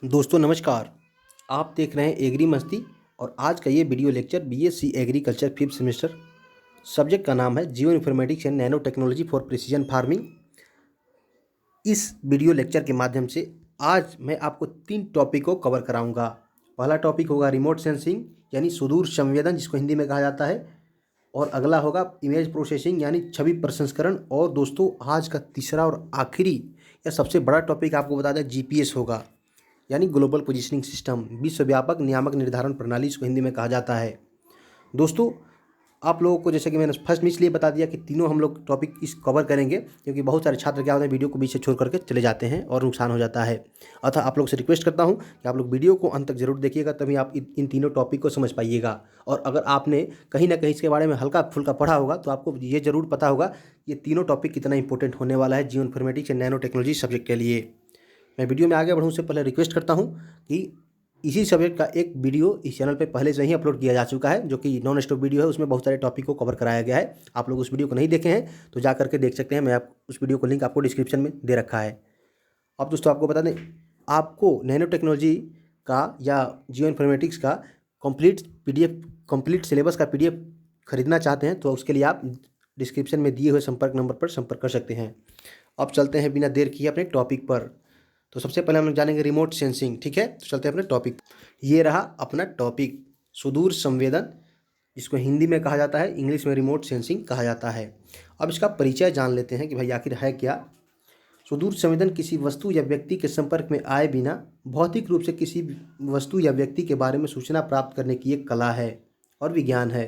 दोस्तों नमस्कार। आप देख रहे हैं एग्री मस्ती और आज का ये video lecture BSc agriculture 5th semester. Subject का नाम है geo informatics and nano technology for precision farming. इस वीडियो लेक्चर के माध्यम से आज मैं आपको 3 टॉपिक को कवर कराऊंगा। पहला टॉपिक होगा रिमोट सेंसिंग यानी सुदूर संवेदन जिसको हिंदी में कहा जाता है, और अगला होगा इमेज प्रोसेसिंग यानी छवि प्रसंस्करण। और दोस्तों आज का तीसरा और आखिरी या सबसे बड़ा टॉपिक आपको बता दें जीपीएस होगा, यानी ग्लोबल पोजीशनिंग सिस्टम, विश्वव्यापक नियामक निर्धारण प्रणाली इसको हिंदी में कहा जाता है। दोस्तों आप लोगों को जैसे कि मैंने फर्स्ट में इसलिए बता दिया कि तीनों हम लोग टॉपिक इस कवर करेंगे, क्योंकि बहुत सारे छात्र क्या होते हैं वीडियो को बीच से छोड़ करके चले जाते हैं और नुकसान हो जाता है। अतः आप लोग से रिक्वेस्ट करता हूं कि आप लोग वीडियो को अंत तक जरूर देखिएगा, तभी आप इन तीनों टॉपिक को समझ पाइएगा। और अगर आपने कहीं ना कहीं इसके बारे में हल्का फुल्का पढ़ा होगा तो आपको ये जरूर पता होगा ये तीनों टॉपिक कितना इंपॉर्टेंट होने वाला है geo informatics and nano technology subject के लिए। मैं वीडियो में आगे बढ़ूँ उससे पहले रिक्वेस्ट करता हूं कि इसी सब्जेक्ट का एक वीडियो इस चैनल पे पहले से ही अपलोड किया जा चुका है, जो कि नॉन स्टॉप वीडियो है। उसमें बहुत सारे टॉपिक को कवर कराया गया है। आप लोग उस वीडियो को नहीं देखे हैं तो जा करके देख सकते हैं। मैं उस वीडियो को लिंक आपको डिस्क्रिप्शन में दे रखा है। अब दोस्तों आपको बता दें, आपको नैनो टेक्नोलॉजी का या जियो इन्फॉर्मेटिक्स का कंप्लीट सिलेबस का PDF खरीदना चाहते हैं तो उसके लिए आप डिस्क्रिप्शन में दिए हुए संपर्क नंबर पर संपर्क कर सकते हैं। अब चलते हैं बिना देर किए अपने टॉपिक पर। तो सबसे पहले हम लोग जानेंगे रिमोट सेंसिंग। ठीक है, तो चलते हैं अपने टॉपिक। ये रहा अपना टॉपिक, सुदूर संवेदन, जिसको हिंदी में कहा जाता है, इंग्लिश में रिमोट सेंसिंग कहा जाता है। अब इसका परिचय जान लेते हैं कि भाई आखिर है क्या। सुदूर संवेदन किसी वस्तु या व्यक्ति के संपर्क में आए बिना भौतिक रूप से किसी वस्तु या व्यक्ति के बारे में सूचना प्राप्त करने की एक कला है और विज्ञान है।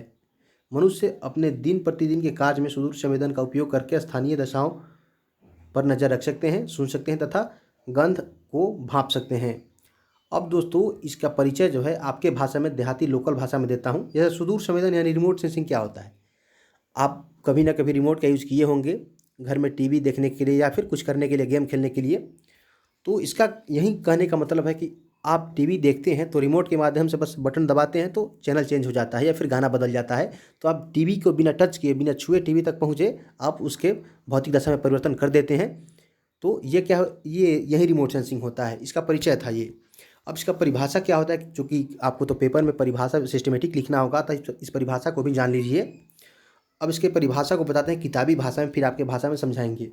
मनुष्य अपने दिन प्रतिदिन के कार्य में सुदूर संवेदन का उपयोग करके स्थानीय दशाओं पर नज़र रख सकते हैं, सुन सकते हैं तथा गंध को भांप सकते हैं। अब दोस्तों इसका परिचय जो है आपके भाषा में, देहाती लोकल भाषा में देता हूँ। जैसे सुदूर संवेदन यानी रिमोट सेंसिंग क्या होता है। आप कभी ना कभी रिमोट का यूज़ किए होंगे घर में टीवी देखने के लिए या फिर कुछ करने के लिए, गेम खेलने के लिए। तो इसका यही कहने का मतलब है कि आप टीवी देखते हैं तो रिमोट के माध्यम से बस बटन दबाते हैं तो चैनल चेंज हो जाता है या फिर गाना बदल जाता है। तो आप टीवी को बिना टच किए, बिना छुए टीवी तक पहुँचे आप उसके भौतिक दशा में परिवर्तन कर देते हैं। तो ये क्या, ये यही रिमोट सेंसिंग होता है। इसका परिचय था ये। अब इसका परिभाषा क्या होता है, क्योंकि आपको तो पेपर में परिभाषा सिस्टमेटिक लिखना होगा, तो इस परिभाषा को भी जान लीजिए। अब इसके परिभाषा को बताते हैं किताबी भाषा में, फिर आपके भाषा में समझाएंगे।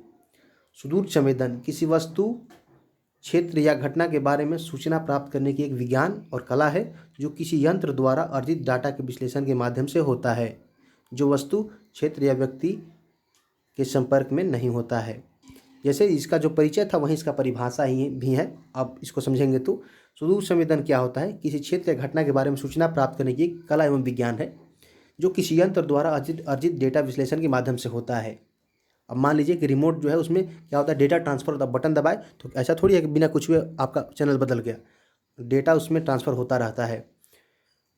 सुदूर संवेदन किसी वस्तु, क्षेत्र या घटना के बारे में सूचना प्राप्त करने की एक विज्ञान और कला है जो किसी यंत्र द्वारा अर्जित डाटा के विश्लेषण के माध्यम से होता है, जो वस्तु, क्षेत्र या व्यक्ति के संपर्क में नहीं होता है। जैसे इसका जो परिचय था वहीं इसका परिभाषा ही भी है। अब इसको समझेंगे तो सुदूर संवेदन क्या होता है, किसी क्षेत्र या घटना के बारे में सूचना प्राप्त करने की कला एवं विज्ञान है जो किसी यंत्र द्वारा अर्जित डेटा विश्लेषण के माध्यम से होता है। अब मान लीजिए कि रिमोट जो है उसमें क्या होता है, डेटा ट्रांसफर होता है। बटन दबाए तो ऐसा थोड़ी है कि बिना कुछ हुए आपका चैनल बदल गया, डेटा उसमें ट्रांसफ़र होता रहता है,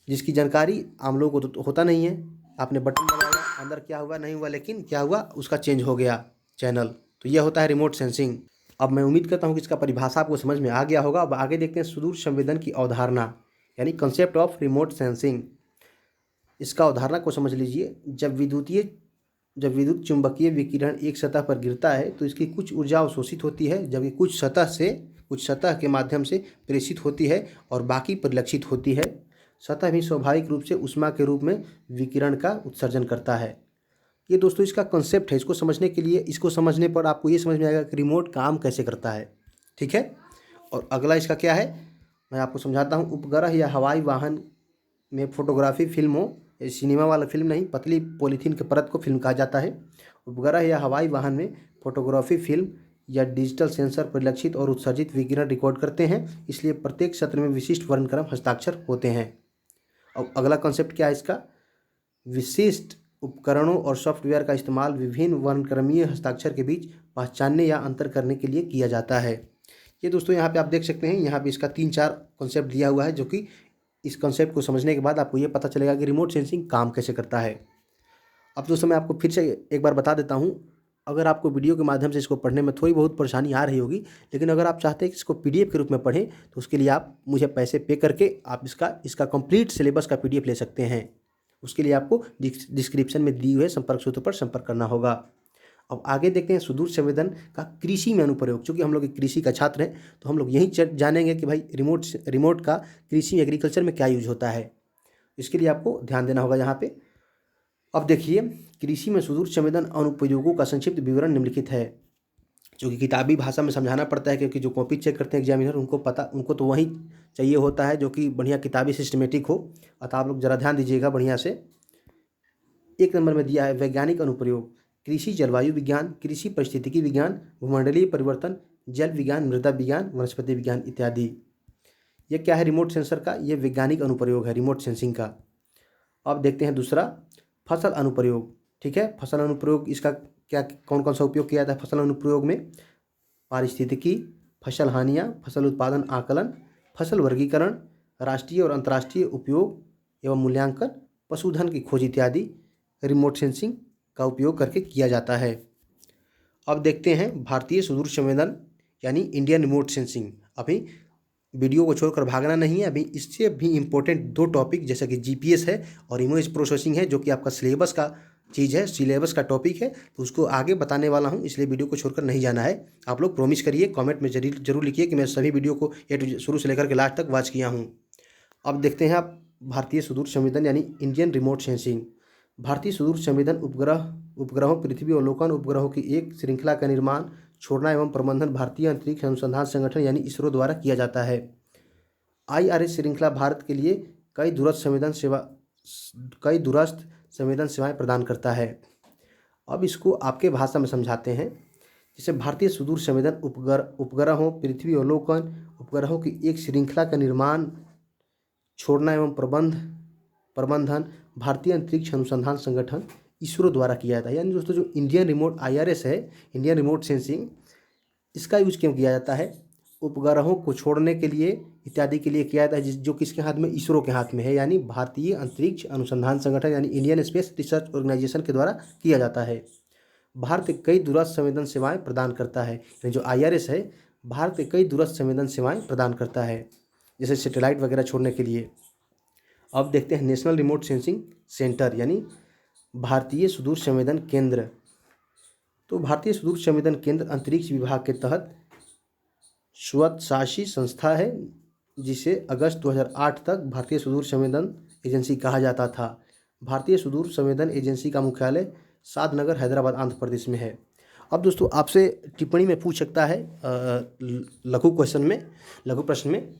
जिसकी जानकारी आम लोगों को तो होता नहीं है। आपने बटन दबाया, अंदर क्या हुआ नहीं हुआ, लेकिन क्या हुआ उसका चेंज हो गया चैनल। तो यह होता है रिमोट सेंसिंग। अब मैं उम्मीद करता हूँ कि इसका परिभाषा आपको समझ में आ गया होगा। अब आगे देखते हैं सुदूर संवेदन की अवधारणा यानी कंसेप्ट ऑफ रिमोट सेंसिंग। इसका अवधारणा को समझ लीजिए। जब विद्युत चुंबकीय विकिरण एक सतह पर गिरता है तो इसकी कुछ ऊर्जा अवशोषित होती है, जबकि कुछ सतह के माध्यम से प्रेषित होती है और बाकी परिलक्षित होती है। सतह भी स्वाभाविक रूप से ऊष्मा के रूप में विकिरण का उत्सर्जन करता है। ये दोस्तों इसका कंसेप्ट है। इसको समझने के लिए, इसको समझने पर आपको ये समझ में आएगा कि रिमोट काम कैसे करता है। ठीक है, और अगला इसका क्या है मैं आपको समझाता हूँ। उपग्रह या हवाई वाहन में फोटोग्राफी फिल्म हो, सिनेमा वाला फिल्म नहीं, पतली पॉलीथीन के परत को फिल्म कहा जाता है। उपग्रह या हवाई वाहन में फोटोग्राफी फिल्म या डिजिटल सेंसर परिलक्षित और उत्सर्जित विकिरण रिकॉर्ड करते हैं, इसलिए प्रत्येक सत्र में विशिष्ट वर्णक्रम हस्ताक्षर होते हैं। अब अगला कॉन्सेप्ट क्या है इसका, विशिष्ट उपकरणों और सॉफ्टवेयर का इस्तेमाल विभिन्न वर्णक्रमीय हस्ताक्षर के बीच पहचानने या अंतर करने के लिए किया जाता है। ये दोस्तों यहाँ पे आप देख सकते हैं, यहाँ पे इसका 3-4 कॉन्सेप्ट दिया हुआ है, जो कि इस कॉन्सेप्ट को समझने के बाद आपको ये पता चलेगा कि रिमोट सेंसिंग काम कैसे करता है। अब दोस्तों मैं आपको फिर से एक बार बता देता हूँ। अगर आपको वीडियो के माध्यम से इसको पढ़ने में थोड़ी बहुत परेशानी आ रही होगी, लेकिन अगर आप चाहते हैं कि इसको PDF के रूप में पढ़ें तो उसके लिए आप मुझे पैसे पे करके आप इसका कंप्लीट सिलेबस का PDF ले सकते हैं। उसके लिए आपको डिस्क्रिप्शन में दिए हुए संपर्क सूत्र पर संपर्क करना होगा। अब आगे देखते हैं सुदूर संवेदन का कृषि में अनुप्रयोग। चूँकि हम लोग एक कृषि का छात्र हैं तो हम लोग यही जानेंगे कि भाई रिमोट का कृषि एग्रीकल्चर में क्या यूज होता है। इसके लिए आपको ध्यान देना होगा यहाँ पे। अब देखिए, कृषि में सुदूर संवेदन अनुप्रयोगों का संक्षिप्त विवरण निम्नलिखित है। जो कि किताबी भाषा में समझाना पड़ता है, क्योंकि जो कॉपी चेक करते हैं एग्जामिनर उनको तो वही चाहिए होता है जो कि बढ़िया किताबी सिस्टमेटिक हो। अतः आप लोग ज़रा ध्यान दीजिएगा बढ़िया से। 1 नंबर में दिया है वैज्ञानिक अनुप्रयोग। कृषि जलवायु विज्ञान, कृषि परिस्थितिकी विज्ञान, भूमंडलीय परिवर्तन, जल विज्ञान, मृदा विज्ञान, वनस्पति विज्ञान इत्यादि। ये क्या है रिमोट सेंसर का? ये वैज्ञानिक अनुप्रयोग है रिमोट सेंसिंग का। अब देखते हैं दूसरा, फसल अनुप्रयोग। ठीक है, फसल अनुप्रयोग इसका क्या कौन कौन सा उपयोग किया जाता है फसल अनुप्रयोग में? पारिस्थितिकी, फसल हानियाँ, फसल उत्पादन आकलन, फसल वर्गीकरण, राष्ट्रीय और अंतर्राष्ट्रीय उपयोग एवं मूल्यांकन, पशुधन की खोज इत्यादि रिमोट सेंसिंग का उपयोग करके किया जाता है। अब देखते हैं भारतीय सुदूर संवेदन यानी इंडियन रिमोट सेंसिंग। अभी वीडियो को छोड़कर भागना नहीं है, अभी इससे भी इम्पोर्टेंट 2 टॉपिक जैसा कि जीपीएस है और इमेज प्रोसेसिंग है, जो कि आपका सिलेबस का चीज़ है, सिलेबस का टॉपिक है, तो उसको आगे बताने वाला हूं, इसलिए वीडियो को छोड़कर नहीं जाना है। आप लोग प्रॉमिस करिए, कमेंट में जरूर लिखिए कि मैं सभी वीडियो को शुरू से लेकर के लास्ट तक वॉच किया हूँ। अब देखते हैं आप भारतीय सुदूर संवेदन यानी इंडियन रिमोट सेंसिंग। भारतीय सुदूर संवेदन उपग्रहों पृथ्वी अवलोकन उपग्रहों की एक श्रृंखला का निर्माण, छोड़ना एवं प्रबंधन भारतीय अंतरिक्ष अनुसंधान संगठन यानी इसरो द्वारा किया जाता है। IRS श्रृंखला भारत के लिए कई दूरस्थ संवेदन सेवाएं प्रदान करता है। अब इसको आपके भाषा में समझाते हैं। जैसे भारतीय सुदूर संवेदन उपग्रहों पृथ्वी अवलोकन उपग्रहों की एक श्रृंखला का निर्माण, छोड़ना एवं प्रबंधन भारतीय अंतरिक्ष अनुसंधान संगठन इसरो द्वारा किया जाता है। यानी दोस्तों जो इंडियन रिमोट IRS है, इंडियन रिमोट सेंसिंग, इसका यूज क्यों किया जाता है? उपग्रहों को छोड़ने के लिए इत्यादि के लिए किया जाता है, जो किसके हाथ में? इसरो के हाथ में है, यानी भारतीय अंतरिक्ष अनुसंधान संगठन यानी इंडियन स्पेस रिसर्च ऑर्गेनाइजेशन के द्वारा किया जाता है। भारत कई दूरस्थ संवेदन सेवाएं प्रदान करता है। यानी जो IRS है भारत कई दूरस्थ संवेदन सेवाएं प्रदान करता है, जैसे सैटेलाइट वगैरह छोड़ने के लिए। अब देखते हैं नेशनल रिमोट सेंसिंग सेंटर यानी भारतीय सुदूर संवेदन केंद्र। तो भारतीय सुदूर संवेदन केंद्र अंतरिक्ष विभाग के तहत स्वशासी संस्था है, जिसे अगस्त 2008 तक भारतीय सुदूर संवेदन एजेंसी कहा जाता था। भारतीय सुदूर संवेदन एजेंसी का मुख्यालय सादनगर हैदराबाद आंध्र प्रदेश में है। अब दोस्तों आपसे टिप्पणी में पूछ सकता है लघु प्रश्न में,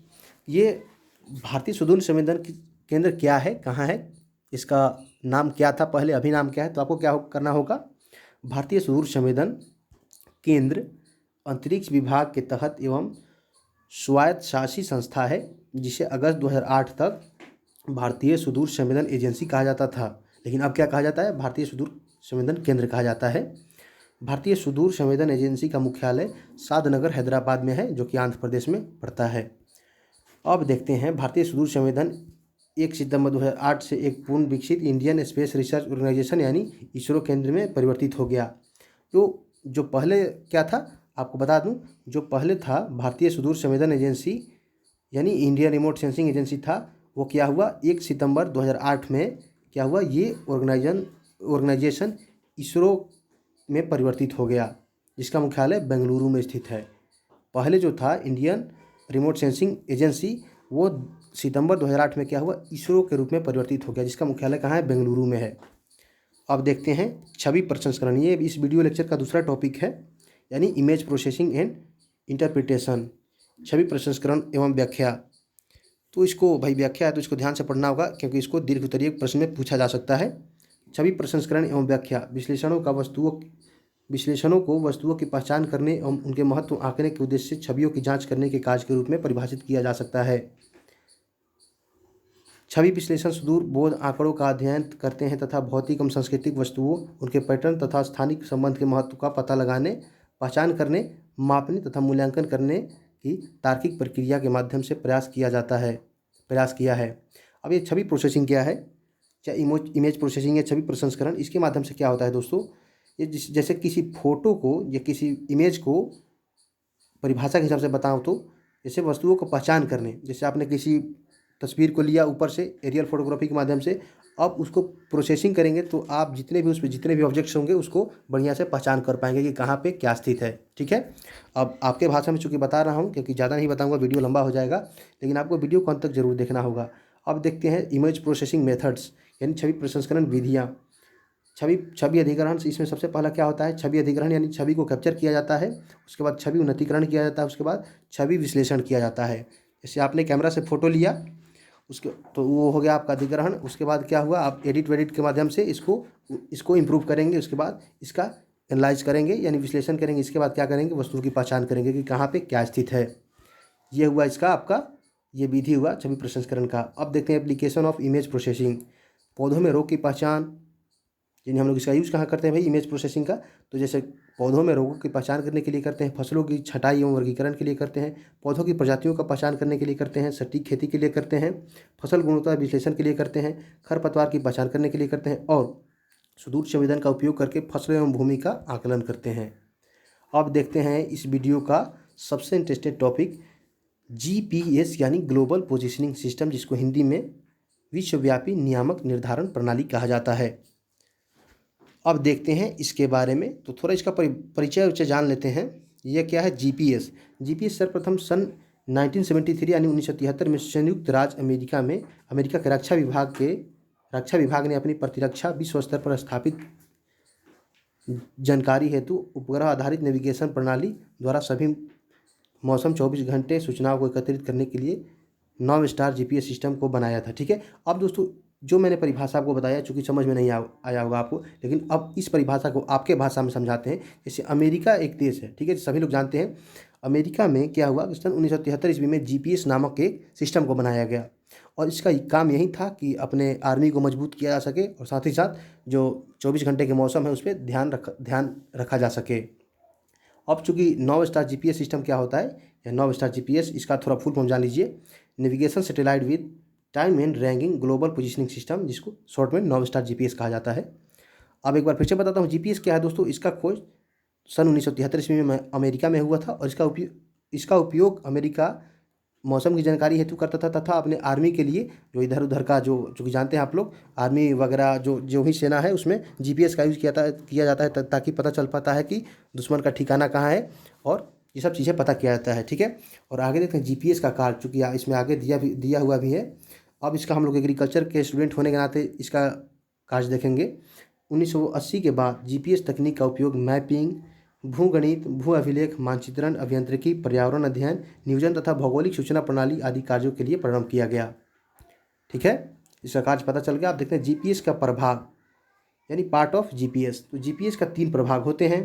ये भारतीय सुदूर संवेदन केंद्र क्या है, कहाँ है, इसका नाम क्या था पहले, अभी नाम क्या है? तो आपको क्या करना होगा, भारतीय सुदूर संवेदन केंद्र अंतरिक्ष विभाग के तहत एवं स्वायत्तशासी संस्था है, जिसे अगस्त 2008 तक भारतीय सुदूर संवेदन एजेंसी कहा जाता था, लेकिन अब क्या कहा जाता है? भारतीय सुदूर संवेदन केंद्र कहा जाता है। भारतीय सुदूर संवेदन एजेंसी का मुख्यालय सादनगर हैदराबाद में है, जो कि आंध्र प्रदेश में पड़ता है। अब देखते हैं भारतीय सुदूर संवेदन 1 सितंबर 2008 से एक पूर्ण विकसित इंडियन स्पेस रिसर्च ऑर्गेनाइजेशन यानी इसरो केंद्र में परिवर्तित हो गया। तो जो पहले क्या था आपको बता दूं, जो पहले था भारतीय सुदूर संवेदन एजेंसी यानी इंडियन रिमोट सेंसिंग एजेंसी था, वो क्या हुआ 1 सितंबर 2008 में क्या हुआ, ये ऑर्गेनाइजेशन इसरो में परिवर्तित हो गया, जिसका मुख्यालय बेंगलुरु में स्थित है। पहले जो था इंडियन रिमोट सेंसिंग एजेंसी, वो सितंबर 2008 में क्या हुआ, इसरो के रूप में परिवर्तित हो गया, जिसका मुख्यालय कहाँ है? बेंगलुरु में है। अब देखते हैं छवि प्रसंस्करण। ये इस वीडियो लेक्चर का दूसरा टॉपिक है, यानी इमेज प्रोसेसिंग एंड इंटरप्रिटेशन, छवि प्रसंस्करण एवं व्याख्या। तो इसको भाई व्याख्या है तो इसको ध्यान से पढ़ना होगा, क्योंकि इसको दीर्घ उत्तरीय प्रश्न में पूछा जा सकता है। छवि प्रसंस्करण एवं व्याख्या विश्लेषणों को वस्तुओं की पहचान करने एवं उनके महत्व आंकने के उद्देश्य से छवियों की जांच करने के कार्य के रूप में परिभाषित किया जा सकता है। छवि विश्लेषण सुदूर बोध आंकड़ों का अध्ययन करते हैं तथा भौतिक एवं सांस्कृतिक वस्तुओं, उनके पैटर्न तथा स्थानिक संबंध के महत्व का पता लगाने, पहचान करने, मापने तथा मूल्यांकन करने की तार्किक प्रक्रिया के माध्यम से प्रयास किया है। अब ये छवि प्रोसेसिंग क्या है, चाहे इमेज प्रोसेसिंग या छवि प्रसंस्करण, इसके माध्यम से क्या होता है दोस्तों, ये जैसे किसी फोटो को या किसी इमेज को परिभाषा के हिसाब से बताऊँ तो, जैसे वस्तुओं को पहचान करने, जैसे आपने किसी तस्वीर को लिया ऊपर से एरियल फोटोग्राफी के माध्यम से, अब उसको प्रोसेसिंग करेंगे तो आप जितने भी उस पर जितने भी ऑब्जेक्ट्स होंगे उसको बढ़िया से पहचान कर पाएंगे कि कहाँ पे क्या स्थित है। ठीक है, अब आपके भाषा में चूँकि बता रहा हूँ, क्योंकि ज़्यादा नहीं बताऊँगा, वीडियो लंबा हो जाएगा, लेकिन आपको वीडियो को अंत तक जरूर देखना होगा। अब देखते हैं इमेज प्रोसेसिंग मेथड्स, यानी छवि प्रसंस्करण विधियाँ। छवि अधिग्रहण से इसमें सबसे पहला क्या होता है, छवि अधिग्रहण यानी छवि को कैप्चर किया जाता है, उसके बाद छवि उन्नतीकरण किया जाता है, उसके बाद छवि विश्लेषण किया जाता है। जैसे आपने कैमरा से फ़ोटो लिया, उसके तो वो हो गया आपका अधिग्रहण। उसके बाद क्या हुआ, आप एडिट वेडिट के माध्यम से इसको इम्प्रूव करेंगे, उसके बाद इसका एनालाइज करेंगे यानी विश्लेषण करेंगे। इसके बाद क्या करेंगे, वस्तु की पहचान करेंगे कि कहाँ पे क्या स्थित है। ये हुआ इसका आपका, ये विधि हुआ छवि प्रसंस्करण का। अब देखते हैं एप्लीकेशन ऑफ इमेज प्रोसेसिंग। पौधों में रोग की पहचान, यानी हम लोग इसका यूज़ कहाँ करते हैं भाई, इमेज प्रोसेसिंग का। तो जैसे पौधों में रोगों की पहचान करने के लिए करते हैं, फसलों की छटाई एवं वर्गीकरण के लिए करते हैं, पौधों की प्रजातियों का पहचान करने के लिए करते हैं, सटीक खेती के लिए करते हैं, फसल गुणवत्ता विश्लेषण के लिए करते हैं, खरपतवार की पहचान करने के लिए करते हैं, और सुदूर संवेदन का उपयोग करके फसलों एवं भूमि का आकलन करते हैं। अब देखते हैं इस वीडियो का सबसे इंटरेस्टेड टॉपिक, GPS यानी ग्लोबल पोजिशनिंग सिस्टम, जिसको हिंदी में विश्वव्यापी नियामक निर्धारण प्रणाली कहा जाता है। अब देखते हैं इसके बारे में, तो थोड़ा इसका परिचय जान लेते हैं। यह क्या है, जीपीएस सर्वप्रथम सन 1973 यानी 1973 में संयुक्त राज्य अमेरिका में अमेरिका के रक्षा विभाग ने अपनी प्रतिरक्षा विश्व स्तर पर स्थापित जानकारी हेतु उपग्रह आधारित नेविगेशन प्रणाली द्वारा सभी मौसम 24 घंटे सूचनाओं को एकत्रित करने के लिए 9 स्टार जीपीएस सिस्टम को बनाया था। ठीक है, अब दोस्तों जो मैंने परिभाषा आपको बताया, चूँकि समझ में नहीं आया होगा आपको, लेकिन अब इस परिभाषा को आपके भाषा में समझाते हैं। जैसे अमेरिका एक देश है, ठीक है, सभी लोग जानते हैं। अमेरिका में क्या हुआ कि सन 1973 ईस्वी में जीपीएस नामक एक सिस्टम को बनाया गया, और इसका काम यही था कि अपने आर्मी को मजबूत किया जा सके, और साथ ही साथ जो 24 घंटे के मौसम है उस पर ध्यान रखा जा सके। अब चूँकि 9 स्टार जीपीएस सिस्टम क्या होता है, या 9 स्टार जीपीएस, इसका थोड़ा फुल फॉर्म जान लीजिए। Navigation satellite with time and ranking global positioning system, जिसको शॉर्ट में 9 स्टार जीपीएस कहा जाता है। अब एक बार फिर से बताता हूँ जीपीएस क्या है दोस्तों। इसका खोज सन 1973 ईस्वी में अमेरिका में हुआ था, और इसका उपयोग अमेरिका मौसम की जानकारी हेतु करता था, तथा अपने आर्मी के लिए जो इधर उधर का जो कि जानते हैं आप लोग, आर्मी वगैरह जो भी सेना है उसमें जीपीएस का यूज़ किया जाता है, ताकि पता चल पाता है कि दुश्मन का ठिकाना कहाँ है, और ये सब चीज़ें पता किया जाता है। ठीक है, और आगे देखते हैं जीपीएस का कार्य, चूँकि इसमें आगे दिया हुआ भी है। अब इसका हम लोग एग्रीकल्चर के स्टूडेंट होने के नाते इसका कार्य देखेंगे। 1980 के बाद जीपीएस तकनीक का उपयोग मैपिंग, भूगणित, भू अभिलेख, मानचित्रण, अभियांत्रिकी, पर्यावरण अध्ययन, नियोजन तथा भौगोलिक सूचना प्रणाली आदि कार्यों के लिए प्रारंभ किया गया। ठीक है, इसका कार्य पता चल गया। आप देखते हैं जीपीएस का प्रभाग यानी पार्ट ऑफ जीपीएस। तो जीपीएस का 3 प्रभाग होते हैं।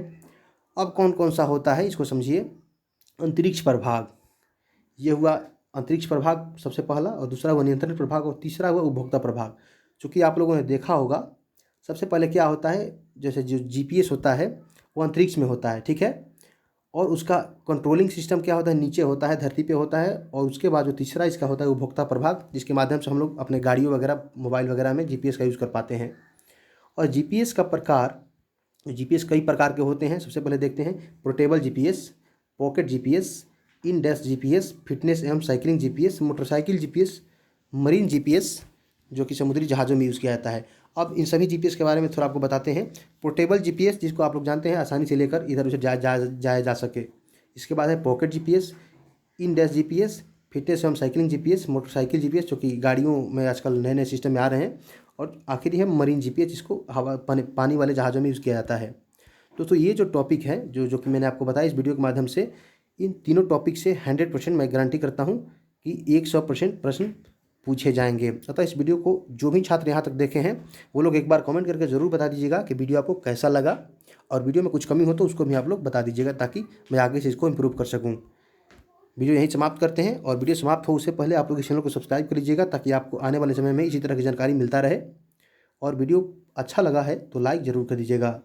अब कौन कौन सा होता है इसको समझिए। अंतरिक्ष प्रभाग, ये हुआ अंतरिक्ष प्रभाग सबसे पहला, और दूसरा हुआ नियंत्रण प्रभाग, और तीसरा हुआ उपभोक्ता प्रभाग। चूँकि आप लोगों ने देखा होगा, सबसे पहले क्या होता है, जैसे जो जीपीएस होता है वो अंतरिक्ष में होता है, ठीक है, और उसका कंट्रोलिंग सिस्टम क्या होता है, नीचे होता है, धरती पे होता है। और उसके बाद जो तीसरा इसका होता है उपभोक्ता प्रभाग, जिसके माध्यम से हम लोग अपने गाड़ियों वगैरह, मोबाइल वगैरह में जीपीएस का यूज़ कर पाते हैं। और जीपीएस का प्रकार, जीपीएस कई प्रकार के होते हैं। सबसे पहले देखते हैं portable GPS, pocket GPS, in dash GPS, fitness एवं cycling GPS, motorcycle GPS, marine GPS, जो कि समुद्री जहाज़ों में यूज़ किया जाता है। अब इन सभी जीपीएस के बारे में थोड़ा आपको बताते हैं। पोर्टेबल जीपीएस, जिसको आप लोग जानते हैं आसानी से लेकर इधर उधर जाया जा सके। इसके बाद है pocket GPS, in dash GPS, fitness एवं साइकिलिंग जीपीएस, मोटरसाइकिल जीपीएस, जो कि गाड़ियों में आजकल नए नए सिस्टम में आ रहे हैं, और आखिरी है मरीन जीपीएस, जिसको हवा पानी वाले जहाज़ों में यूज़ किया जाता है। तो ये जो टॉपिक है जो कि मैंने आपको बताया इस वीडियो के माध्यम से, इन तीनों टॉपिक से 100% मैं गारंटी करता हूँ कि 100% प्रश्न पूछे जाएंगे। अतः इस वीडियो को जो भी छात्र यहाँ तक देखे हैं वो लोग एक बार कमेंट करके ज़रूर बता दीजिएगा कि वीडियो आपको कैसा लगा, और वीडियो में कुछ कमी हो तो उसको भी आप लोग बता दीजिएगा, ताकि मैं आगे से इसको इम्प्रूव कर सकूँ। वीडियो यहीं समाप्त करते हैं, और वीडियो समाप्त हो उससे पहले आप लोग इस चैनल को सब्सक्राइब कर लीजिएगा, ताकि आपको आने वाले समय में इसी तरह की जानकारी मिलता रहे। और वीडियो अच्छा लगा है तो लाइक ज़रूर कर दीजिएगा।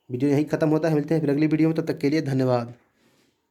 वीडियो यहीं ख़त्म होता है, मिलते हैं फिर अगली वीडियो में, तब तक के लिए धन्यवाद।